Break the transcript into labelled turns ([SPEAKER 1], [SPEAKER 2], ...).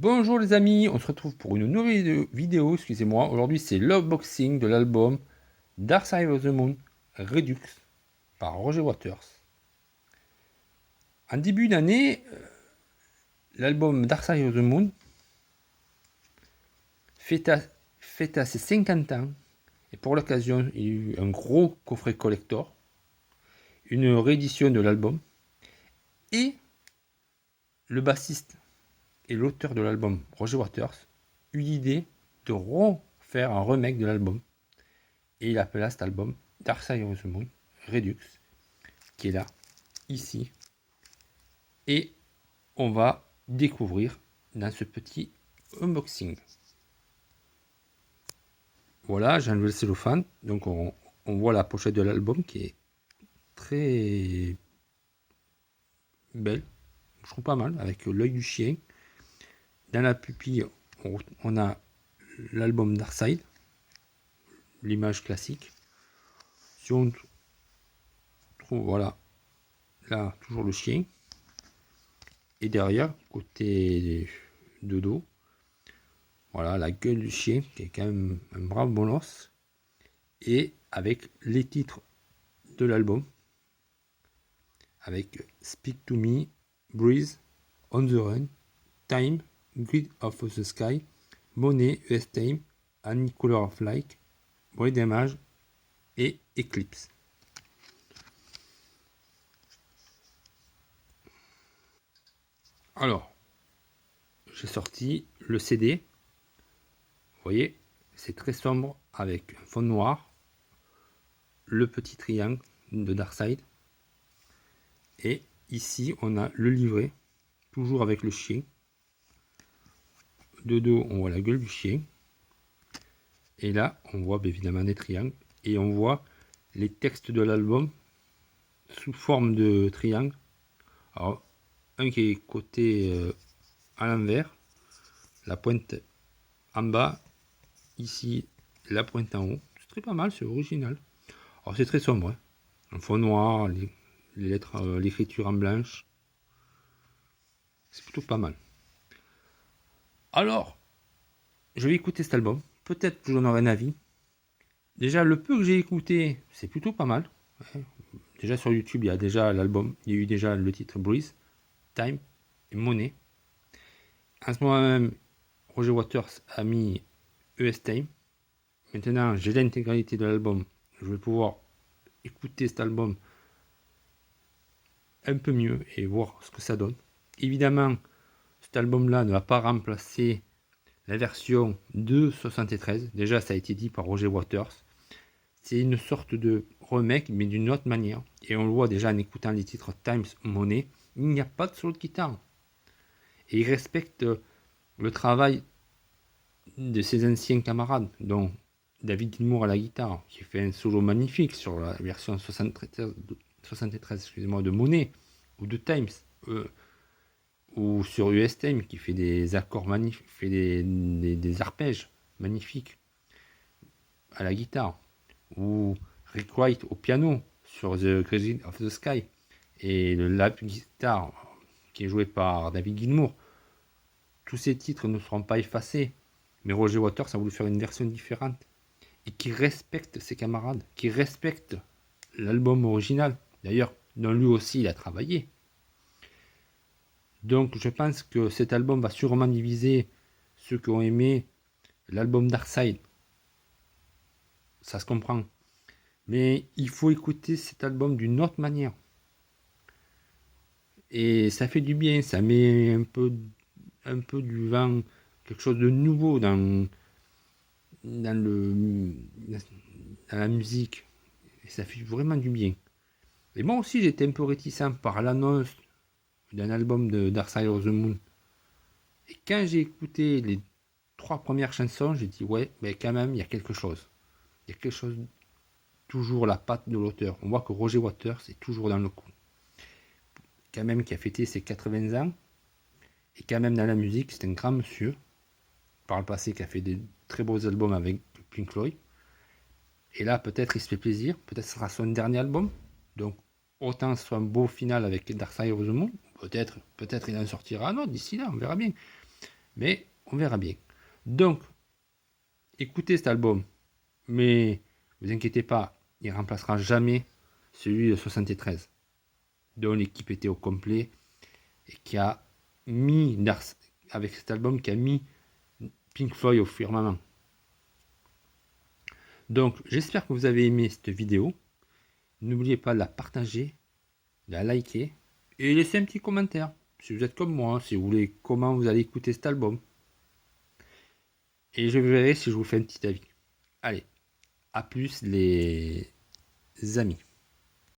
[SPEAKER 1] Bonjour les amis, on se retrouve pour une nouvelle vidéo, excusez-moi. Aujourd'hui c'est l'unboxing de l'album Dark Side of the Moon Redux par Roger Waters. En début d'année, l'album Dark Side of the Moon fêta ses 50 ans et pour l'occasion il y a eu un gros coffret collector, une réédition de l'album et le bassiste et l'auteur de l'album, Roger Waters, eut l'idée de refaire un remake de l'album. Et il appela cet album Dark Side of the Moon Redux, qui est là, ici. Et on va découvrir dans ce petit unboxing. Voilà, j'ai enlevé le cellophane. Donc on voit la pochette de l'album qui est très belle. Je trouve pas mal, avec l'œil du chien. Dans la pupille, on a l'album Dark Side, l'image classique. Si on trouve, voilà, là, toujours le chien. Et derrière, côté de dos, voilà, la gueule du chien, qui est quand même un brave bolos. Et avec les titres de l'album, avec Speak to Me, Breeze, On the Run, Time, Grid of the Sky, Money, US Time, Any Color of Light, Brain Damage et Eclipse. Alors, j'ai sorti le CD. Vous voyez, c'est très sombre avec un fond noir, le petit triangle de Darkside. Et ici, on a le livret, toujours avec le chien. De dos, on voit la gueule du chien. Et là, on voit évidemment des triangles. Et on voit les textes de l'album sous forme de triangle. Alors, un qui est côté à l'envers, la pointe en bas, ici, la pointe en haut. C'est très pas mal, c'est original. Alors, c'est très sombre. Hein. Un fond noir, les lettres, l'écriture en blanche. C'est plutôt pas mal. Alors, je vais écouter cet album. Peut-être que j'en aurai un avis. Déjà, le peu que j'ai écouté, c'est plutôt pas mal. Déjà sur YouTube, il y a déjà l'album. Il y a eu déjà le titre Breeze, Time et Money. En ce moment même, Roger Waters a mis US Time. Maintenant, j'ai l'intégralité de l'album. Je vais pouvoir écouter cet album un peu mieux et voir ce que ça donne. Évidemment, cet album-là ne va pas remplacer la version de 73. Déjà, ça a été dit par Roger Waters. C'est une sorte de remake, mais d'une autre manière. Et on le voit déjà en écoutant les titres Times, Money. Il n'y a pas de solo de guitare. Et il respecte le travail de ses anciens camarades, dont David Gilmour à la guitare, qui fait un solo magnifique sur la version 73 excusez-moi, de Money, ou de Times, ou sur US Time, qui fait des accords magnifiques, fait des arpèges magnifiques à la guitare, ou Rick Wright au piano sur The Grid of the Sky, et le lap guitare qui est joué par David Gilmour. Tous ces titres ne seront pas effacés, mais Roger Waters a voulu faire une version différente et qui respecte ses camarades, qui respecte l'album original, d'ailleurs, dont lui aussi il a travaillé. Donc je pense que cet album va sûrement diviser ceux qui ont aimé l'album Dark Side. Ça se comprend. Mais il faut écouter cet album d'une autre manière. Et ça fait du bien, ça met un peu du vent, quelque chose de nouveau dans la musique. Et ça fait vraiment du bien. Et moi aussi, j'étais un peu réticent par l'annonce d'un album de Dark Side of the Moon. Et quand j'ai écouté les 3 premières chansons, j'ai dit ouais, mais quand même, il y a quelque chose. Il y a quelque chose, toujours la patte de l'auteur. On voit que Roger Waters est toujours dans le coup. Quand même, qui a fêté ses 80 ans. Et quand même, dans la musique, c'est un grand monsieur. Par le passé, qui a fait des très beaux albums avec Pink Floyd. Et là, peut-être il se fait plaisir. Peut-être ce sera son dernier album. Donc, autant ce soit un beau final avec Dark Side of the Moon. Peut-être il en sortira un autre d'ici là, on verra bien. Mais on verra bien. Donc, écoutez cet album, mais vous inquiétez pas, il remplacera jamais celui de 73, dont l'équipe était au complet et qui a mis, avec cet album, qui a mis Pink Floyd au firmament. Donc, j'espère que vous avez aimé cette vidéo. N'oubliez pas de la partager, de la liker et laisser un petit commentaire. Si vous êtes comme moi, si vous voulez comment vous allez écouter cet album. Et je verrai si je vous fais un petit avis. Allez, à plus les amis.